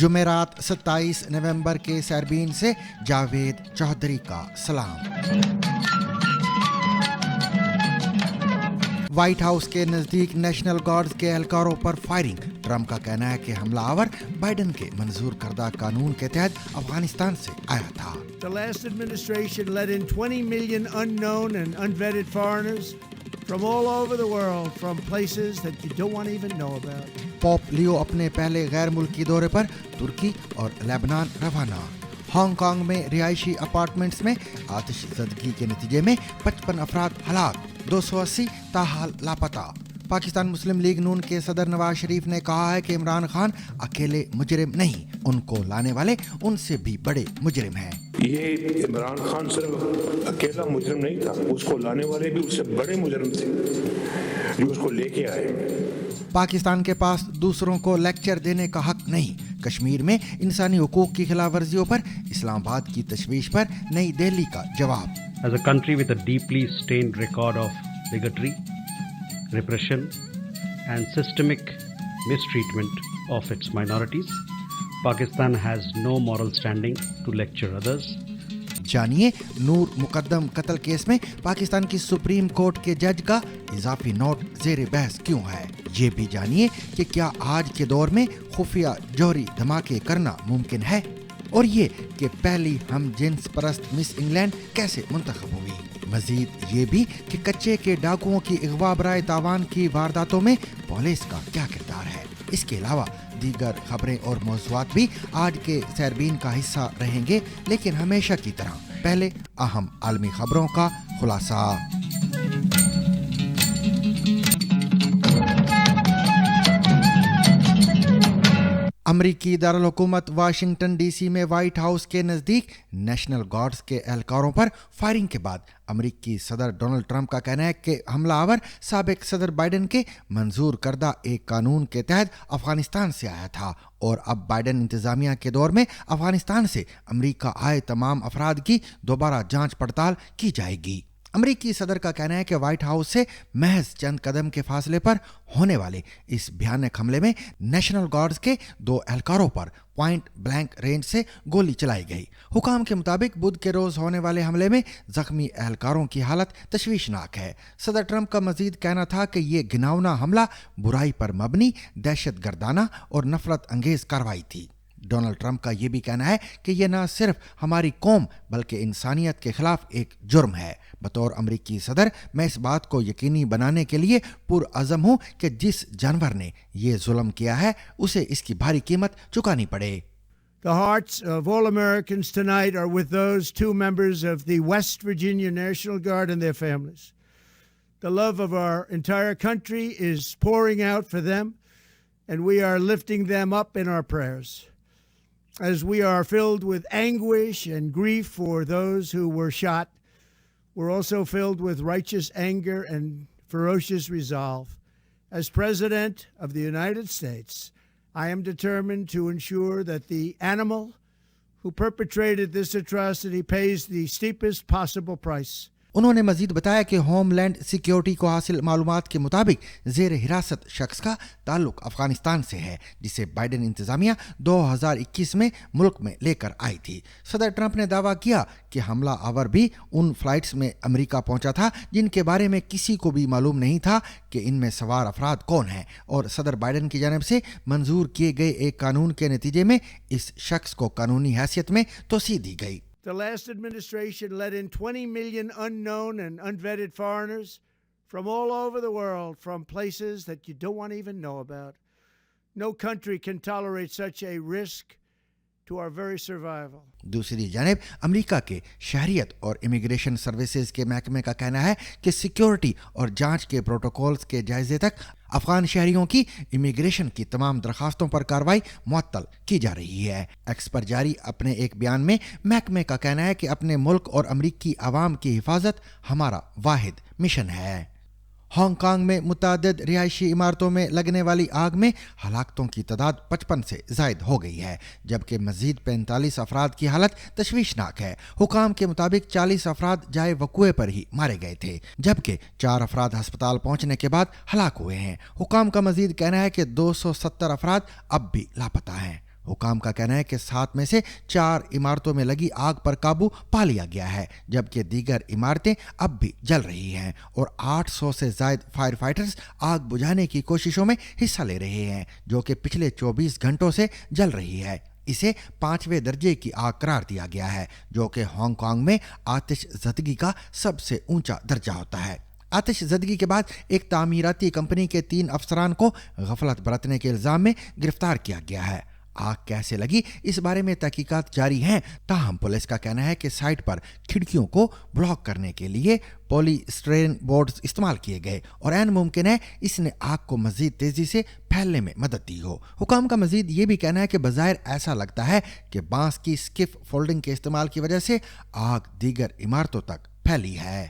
جمعرات 27 نومبر کے سیربین سے جاوید چودھری کا سلام۔ وائٹ ہاؤس کے نزدیک نیشنل گارڈز کے اہلکاروں پر فائرنگ، ٹرمپ کا کہنا ہے کہ حملہ آور بائیڈن کے منظور کردہ قانون کے تحت افغانستان سے آیا تھا۔ The last administration let in 20 million unknown and unvetted foreigners from all over the world, from places that you don't want to even know about. Pope Leo اپنے پہلے غیر ملکی دورے پر ترکی اور لیبنان روانہ۔ ہانگ کانگ میں رہائشی اپارٹمنٹس میں آتش زدگی کے نتیجے میں 55 افراد ہلاک، 280 تاحال لاپتہ۔ پاکستان مسلم لیگ نون کے صدر نواز شریف نے کہا ہے کہ عمران خان اکیلے مجرم نہیں، ان کو لانے والے ان سے بھی بڑے مجرم ہیں۔ یہ عمران خان صرف اکیلا مجرم نہیں تھا، اس کو لانے والے بھی اس سے بڑے مجرم تھے جو اس کو لے کے آئے۔ پاکستان کے پاس دوسروں کو لیکچر دینے کا حق نہیں، کشمیر میں انسانی حقوق کی خلاف ورزیوں پر اسلام آباد کی تشویش پر نئی دہلی کا جواب۔ As a country with a deeply stained record of bigotry, repression and systemic mistreatment of its minorities, Pakistan has no moral standing to lecture others. جانیے نور مقدم قتل کیس میں پاکستان کی سپریم کورٹ کے جج کا اضافی نوٹ زیر بحث کیوں ہے۔ یہ بھی جانیے کہ کیا آج کے دور میں خفیہ جوہری دھماکے کرنا ممکن ہے، اور یہ کہ پہلی ہم جنس پرست مس انگلینڈ کیسے منتخب ہوئی۔ مزید یہ بھی کہ کچے کے ڈاکوؤں کی اغوا برائے تاوان کی وارداتوں میں پولیس کا کیا کردار ہے۔ اس کے علاوہ دیگر خبریں اور موضوعات بھی آج کے سیربین کا حصہ رہیں گے، لیکن ہمیشہ کی طرح پہلے اہم عالمی خبروں کا خلاصہ۔ امریکی دارالحکومت واشنگٹن ڈی سی میں وائٹ ہاؤس کے نزدیک نیشنل گارڈز کے اہلکاروں پر فائرنگ کے بعد امریکی صدر ڈونلڈ ٹرمپ کا کہنا ہے کہ حملہ آور سابق صدر بائیڈن کے منظور کردہ ایک قانون کے تحت افغانستان سے آیا تھا، اور اب بائیڈن انتظامیہ کے دور میں افغانستان سے امریکہ آئے تمام افراد کی دوبارہ جانچ پڑتال کی جائے گی۔ امریکی صدر کا کہنا ہے کہ وائٹ ہاؤس سے محض چند قدم کے فاصلے پر ہونے والے اس بھیانک حملے میں نیشنل گارڈز کے 2 اہلکاروں پر پوائنٹ بلینک رینج سے گولی چلائی گئی۔ حکام کے مطابق بدھ کے روز ہونے والے حملے میں زخمی اہلکاروں کی حالت تشویشناک ہے۔ صدر ٹرمپ کا مزید کہنا تھا کہ یہ گھناؤنا حملہ برائی پر مبنی، دہشت گردانہ اور نفرت انگیز کارروائی تھی۔ ڈونلڈ ٹرمپ کا یہ بھی کہنا ہے کہ یہ نہ صرف ہماری قوم بلکہ انسانیت کے خلاف ایک جرم ہے۔ بطور امریکی صدر میں اس بات کو یقینی بنانے کے لیے پرعزم ہوں کہ جس جانور نے یہ ظلم کیا ہے اسے اس کی بھاری قیمت چکانی پڑے۔ The hearts of all Americans tonight are with those 2 members of the West Virginia National Guard and their families. The love of our entire country is pouring out for them, and we are lifting them up in our prayers. As we are filled with anguish and grief for those who were shot, we're also filled with righteous anger and ferocious resolve. As President of the United States, I am determined to ensure that the animal who perpetrated this atrocity pays the steepest possible price. انہوں نے مزید بتایا کہ home land security کو حاصل معلومات کے مطابق زیر حراست شخص کا تعلق افغانستان سے ہے، جسے بائیڈن انتظامیہ 2021 میں ملک میں لے کر آئی تھی۔ صدر ٹرمپ نے دعویٰ کیا کہ حملہ آور بھی ان فلائٹس میں امریکہ پہنچا تھا جن کے بارے میں کسی کو بھی معلوم نہیں تھا کہ ان میں سوار افراد کون ہیں، اور صدر بائیڈن کی جانب سے منظور کیے گئے ایک قانون کے نتیجے میں اس شخص کو قانونی حیثیت میں توسیع دی گئی۔ The last administration let in 20 million unknown and unvetted foreigners from all over the world, from places that you don't want to even know about. No country can tolerate such a risk to our very survival. دوسری جانب امریکہ کے شہریت اور immigration services کے محکمے کا کہنا ہے کہ سیکیورٹی اور جانچ کے پروٹوکولز کے جائزے تک افغان شہریوں کی امیگریشن کی تمام درخواستوں پر کارروائی معطل کی جا رہی ہے۔ ایکس پر جاری اپنے ایک بیان میں محکمے کا کہنا ہے کہ اپنے ملک اور امریکی عوام کی حفاظت ہمارا واحد مشن ہے۔ ہانگ کانگ میں متعدد رہائشی عمارتوں میں لگنے والی آگ میں ہلاکتوں کی تعداد 55 سے زائد ہو گئی ہے، جبکہ مزید 45 افراد کی حالت تشویشناک ہے۔ حکام کے مطابق 40 افراد جائے وقوع پر ہی مارے گئے تھے، جبکہ 4 افراد ہسپتال پہنچنے کے بعد ہلاک ہوئے ہیں۔ حکام کا مزید کہنا ہے کہ 270 افراد اب بھی لاپتہ ہیں۔ حکام کا کہنا ہے کہ 7 میں سے 4 عمارتوں میں لگی آگ پر قابو پا لیا گیا ہے، جبکہ دیگر عمارتیں اب بھی جل رہی ہیں اور 800 سے زائد فائر فائٹرز آگ بجھانے کی کوششوں میں حصہ لے رہے ہیں، جو کہ پچھلے 24 گھنٹوں سے جل رہی ہے۔ اسے 5ویں درجے کی آگ قرار دیا گیا ہے، جو کہ ہانگ کانگ میں آتش زدگی کا سب سے اونچا درجہ ہوتا ہے۔ آتش زدگی کے بعد ایک تعمیراتی کمپنی کے 3 افسران کو غفلت برتنے کے الزام میں گرفتار کیا گیا ہے۔ آگ کیسے لگی اس بارے میں تحقیقات جاری ہیں، تاہم پولیس کا کہنا ہے کہ سائٹ پر کھڑکیوں کو بلاک کرنے کے لیے پولی اسٹرین بورڈز استعمال کیے گئے اور عین ممکن ہے اس نے آگ کو مزید تیزی سے پھیلنے میں مدد دی ہو۔ حکام کا مزید یہ بھی کہنا ہے کہ بظاہر ایسا لگتا ہے کہ بانس کی اسکف فولڈنگ کے استعمال کی وجہ سے آگ دیگر عمارتوں تک پھیلی ہے۔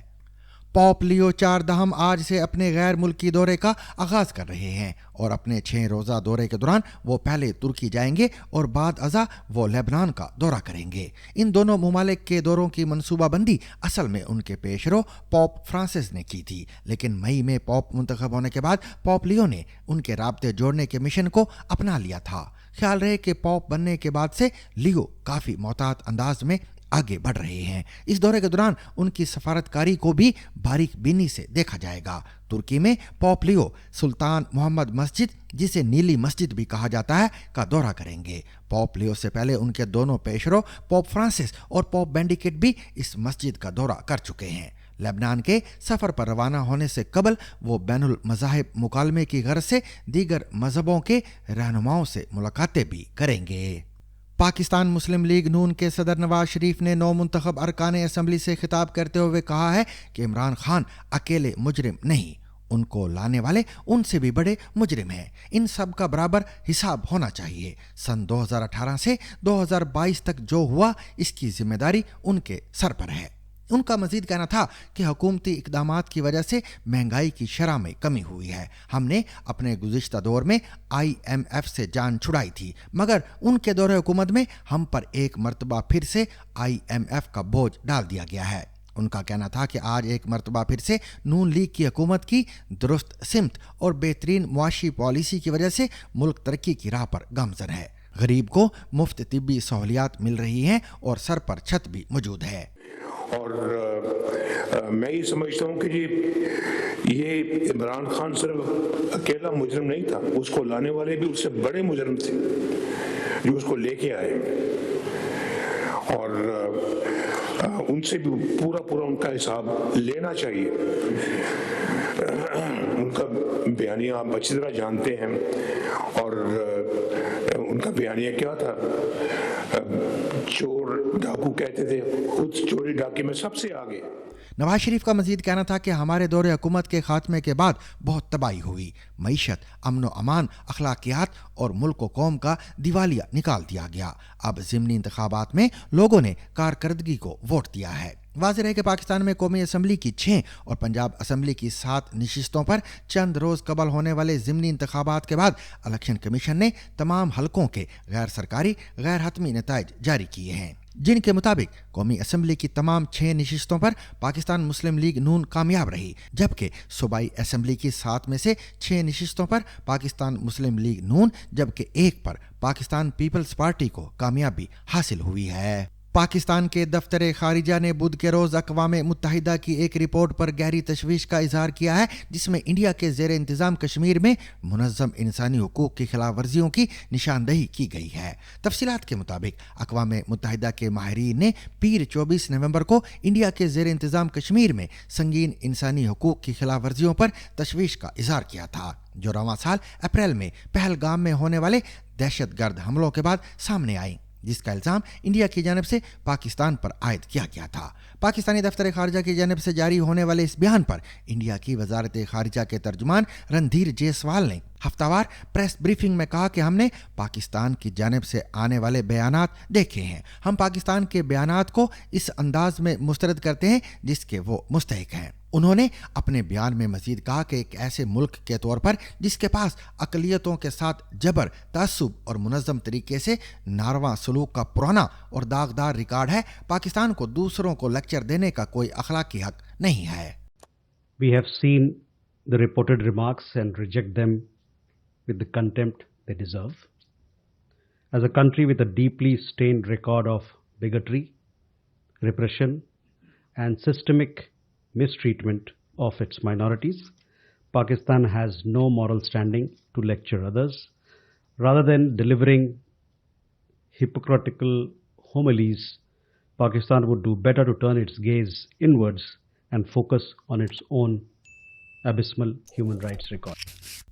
پوپ لیو 14 آج سے اپنے غیر ملکی دورے کا آغاز کر رہے ہیں اور اپنے 6 روزہ دورے کے دوران وہ پہلے ترکی جائیں گے اور بعد ازاں وہ لبنان کا دورہ کریں گے۔ ان دونوں ممالک کے دوروں کی منصوبہ بندی اصل میں ان کے پیشرو پوپ فرانسس نے کی تھی، لیکن مئی میں پوپ منتخب ہونے کے بعد پوپ لیو نے ان کے رابطے جوڑنے کے مشن کو اپنا لیا تھا۔ خیال رہے کہ پوپ بننے کے بعد سے لیو کافی محتاط انداز میں آگے بڑھ رہے ہیں۔ اس دورے کے دوران ان کی سفارتکاری کو بھی باریک بینی سے دیکھا جائے گا۔ ترکی میں پوپ لیو سلطان محمد مسجد، جسے نیلی مسجد بھی کہا جاتا ہے، کا دورہ کریں گے۔ پوپ لیو سے پہلے ان کے دونوں پیشرو پوپ فرانسس اور پوپ بینڈیکٹ بھی اس مسجد کا دورہ کر چکے ہیں۔ لبنان کے سفر پر روانہ ہونے سے قبل وہ بین المذاہب مکالمے کی غرض سے دیگر مذہبوں کے رہنماؤں سے ملاقاتیں بھی کریں گے۔ پاکستان مسلم لیگ نون کے صدر نواز شریف نے نو منتخب ارکان اسمبلی سے خطاب کرتے ہوئے کہا ہے کہ عمران خان اکیلے مجرم نہیں، ان کو لانے والے ان سے بھی بڑے مجرم ہیں، ان سب کا برابر حساب ہونا چاہیے۔ سن 2018 سے 2022 تک جو ہوا اس کی ذمہ داری ان کے سر پر ہے۔ ان کا مزید کہنا تھا کہ حکومتی اقدامات کی وجہ سے مہنگائی کی شرح میں کمی ہوئی ہے۔ ہم نے اپنے گزشتہ دور میں IMF سے جان چھڑائی تھی، مگر ان کے دور حکومت میں ہم پر ایک مرتبہ پھر سے IMF کا بوجھ ڈال دیا گیا ہے۔ ان کا کہنا تھا کہ آج ایک مرتبہ پھر سے نون لیگ کی حکومت کی درست سمت اور بہترین معاشی پالیسی کی وجہ سے ملک ترقی کی راہ پر گامزن ہے۔ غریب کو مفت طبی سہولیات مل رہی ہیں اور سر پر چھت بھی موجود ہے۔ اور میں یہ سمجھتا ہوں کہ یہ عمران خان صرف اکیلا مجرم نہیں تھا، اس کو لانے والے بھی اس سے بڑے مجرم تھے جو اس کو لے کے آئے، اور ان سے بھی پورا ان کا حساب لینا چاہیے۔ ان کا بیانیہ آپ اچھی طرح جانتے ہیں، اور ان کا بیانیہ کیا تھا؟ چور ڈاکو کہتے تھے، خود چوری ڈاکے میں سب سے آگے۔ نواز شریف کا مزید کہنا تھا کہ ہمارے دور حکومت کے خاتمے کے بعد بہت تباہی ہوئی، معیشت، امن و امان، اخلاقیات اور ملک و قوم کا دیوالیہ نکال دیا گیا۔ اب ضمنی انتخابات میں لوگوں نے کارکردگی کو ووٹ دیا ہے۔ واضح ہے کہ پاکستان میں قومی اسمبلی کی 6 اور پنجاب اسمبلی کی 7 نشستوں پر چند روز قبل ہونے والے ضمنی انتخابات کے بعد الیکشن کمیشن نے تمام حلقوں کے غیر سرکاری غیر حتمی نتائج جاری کیے ہیں، جن کے مطابق قومی اسمبلی کی تمام 6 نشستوں پر پاکستان مسلم لیگ نون کامیاب رہی، جبکہ صوبائی اسمبلی کی 7 میں سے 6 نشستوں پر پاکستان مسلم لیگ نون، جبکہ 1 پر پاکستان پیپلز پارٹی کو کامیابی حاصل ہوئی ہے۔ پاکستان کے دفتر خارجہ نے بدھ کے روز اقوام متحدہ کی ایک رپورٹ پر گہری تشویش کا اظہار کیا ہے، جس میں انڈیا کے زیر انتظام کشمیر میں منظم انسانی حقوق کی خلاف ورزیوں کی نشاندہی کی گئی ہے۔ تفصیلات کے مطابق اقوام متحدہ کے ماہرین نے پیر 24 نومبر کو انڈیا کے زیر انتظام کشمیر میں سنگین انسانی حقوق کی خلاف ورزیوں پر تشویش کا اظہار کیا تھا، جو رواں سال اپریل میں پہلگام میں ہونے والے دہشت گرد حملوں کے بعد سامنے آئیں، جس کا الزام انڈیا کی جانب سے پاکستان پر عائد کیا گیا تھا۔ پاکستانی دفتر خارجہ کی جانب سے جاری ہونے والے اس بیان پر انڈیا کی وزارت خارجہ کے ترجمان رندھیر جیسوال نے ہفتہ وار پریس بریفنگ میں کہا کہ ہم نے پاکستان کی جانب سے آنے والے بیانات دیکھے ہیں، ہم پاکستان کے بیانات کو اس انداز میں مسترد کرتے ہیں جس کے وہ مستحق ہیں۔ انہوں نے اپنے بیان میں مزید کہا کہ ایک ایسے ملک کے طور پر جس کے پاس اقلیتوں کے ساتھ جبر، تعصب اور منظم طریقے سے ناروا سلوک کا پرانا اور داغدار ریکارڈ ہے، پاکستان کو دوسروں کو لیکچر دینے کا کوئی اخلاقی حق نہیں ہے۔ We have seen the reported remarks and reject them with the contempt they deserve. As a country with a deeply stained record of bigotry, repression, and systemic mistreatment of its minorities, Pakistan has no moral standing to lecture others. Rather than delivering hypocritical homilies, Pakistan would do better to turn its gaze inwards and focus on its own abysmal human rights record.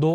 2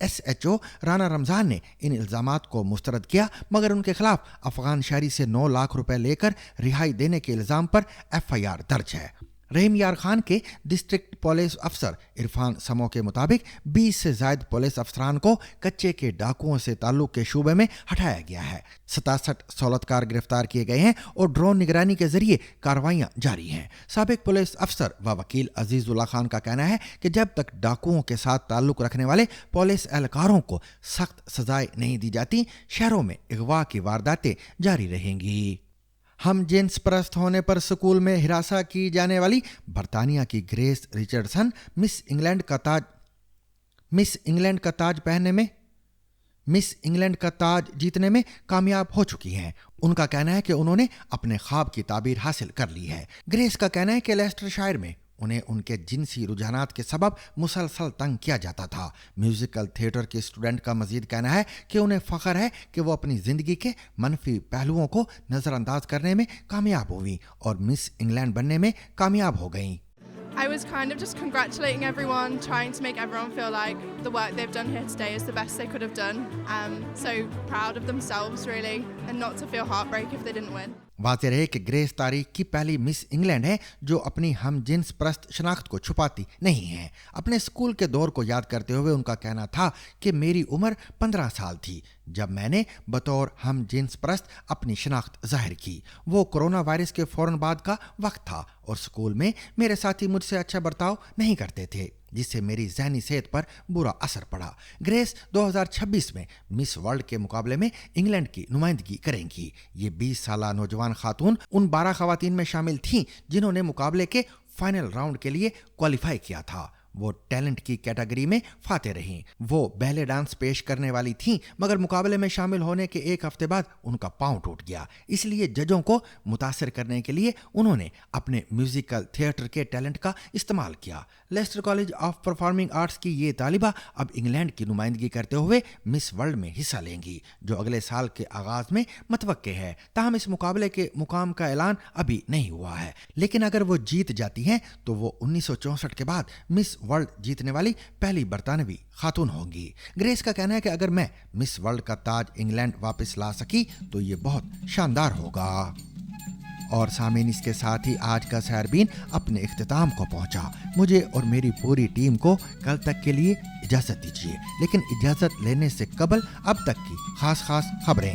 SHO Rana رمضان نے ان الزامات کو مسترد کیا، مگر ان کے خلاف افغان شہری سے 9 لاکھ روپے لے کر رہائی دینے کے الزام پر FIR درج ہے۔ رحیم یار خان کے ڈسٹرکٹ پولیس افسر عرفان سمو کے مطابق 20 سے زائد پولیس افسران کو کچے کے ڈاکوؤں سے تعلق کے شعبے میں ہٹایا گیا ہے۔ 67 سہولتکار گرفتار کیے گئے ہیں اور ڈرون نگرانی کے ذریعے کارروائیاں جاری ہیں۔ سابق پولیس افسر و وکیل عزیز اللہ خان کا کہنا ہے کہ جب تک ڈاکوؤں کے ساتھ تعلق رکھنے والے پولیس اہلکاروں کو سخت سزائیں نہیں دی جاتی، شہروں میں اغوا کی وارداتیں جاری رہیں گی۔ ہم جنس پرست ہونے پر سکول میں ہراساں کی جانے والی برطانیہ کی گریس ریچرڈسن مس انگلینڈ کا تاج جیتنے میں کامیاب ہو چکی ہیں۔ ان کا کہنا ہے کہ انہوں نے اپنے خواب کی تعبیر حاصل کر لی ہے۔ گریس کا کہنا ہے کہ لیسٹر شائر میں انہیں ان کے جنسی رجحانات کے سبب مسلسل تنگ کیا جاتا تھا۔ میوزیکل تھیٹر کے اسٹوڈنٹ کا مزید کہنا ہے کہ انہیں فخر ہے کہ وہ اپنی زندگی کے منفی پہلوؤں کو نظر انداز کرنے میں کامیاب ہوئیں اور مس انگلینڈ بننے میں کامیاب ہو گئیں۔ I was kind of just congratulating everyone, trying to make everyone feel like the work they've done here today is the best they could have done. So proud of themselves really, and not to feel heartbreak if they didn't win. واضح رہے کہ grease تاریخ کی پہلی مس England ہے جو اپنی ہم جنس پرست شناخت کو چھپاتی نہیں ہے۔ اپنے اسکول کے دور کو یاد کرتے ہوئے ان کا کہنا تھا کہ میری عمر 15 سال تھی جب میں نے بطور ہم جنس پرست اپنی شناخت ظاہر کی۔ وہ کرونا وائرس کے فوراً بعد کا وقت تھا اور اسکول میں میرے ساتھی مجھ سے اچھا برتاؤ نہیں کرتے تھے، جس سے میری ذہنی صحت پر برا اثر پڑا۔ گریس 2026 میں مس ورلڈ کے مقابلے میں انگلینڈ کی نمائندگی کریں گی۔ یہ 20 سالہ نوجوان خاتون ان 12 خواتین میں شامل تھیں جنہوں نے مقابلے کے فائنل راؤنڈ کے لیے کوالیفائی کیا تھا۔ وہ ٹیلنٹ کی کیٹیگری میں فاتح رہیں۔ وہ بیلے ڈانس پیش کرنے والی تھیں، مگر مقابلے میں شامل ہونے کے ایک ہفتے بعد ان کا پاؤں ٹوٹ گیا۔ اس لیے ججوں کو متاثر کرنے کے لیے انہوں نے اپنے میوزیکل تھیٹر کے ٹیلنٹ کا استعمال کیا۔ Leicester college of performing arts کی یہ طالبہ اب انگلینڈ کی نمائندگی کرتے ہوئے مس ورلڈ میں حصہ لیں گی، جو اگلے سال کے آغاز میں متوقع ہے۔ تاہم اس مقابلے کے مقام کا اعلان ابھی نہیں ہوا ہے، لیکن اگر وہ جیت جاتی ہیں تو وہ 1964 کے بعد مس ورلڈ جیتنے والی پہلی برطانوی خاتون ہوں گی۔ گریس کا کہنا ہے کہ اگر میں مس ورلڈ کا تاج انگلینڈ واپس لا سکی تو یہ بہت شاندار ہوگا۔ اور سامعین، اس کے ساتھ ہی آج کا سحربین اپنے اختتام کو پہنچا۔ مجھے اور میری پوری ٹیم کو کل تک کے لیے اجازت دیجیے، لیکن اجازت لینے سے قبل اب تک کی خاص خبریں۔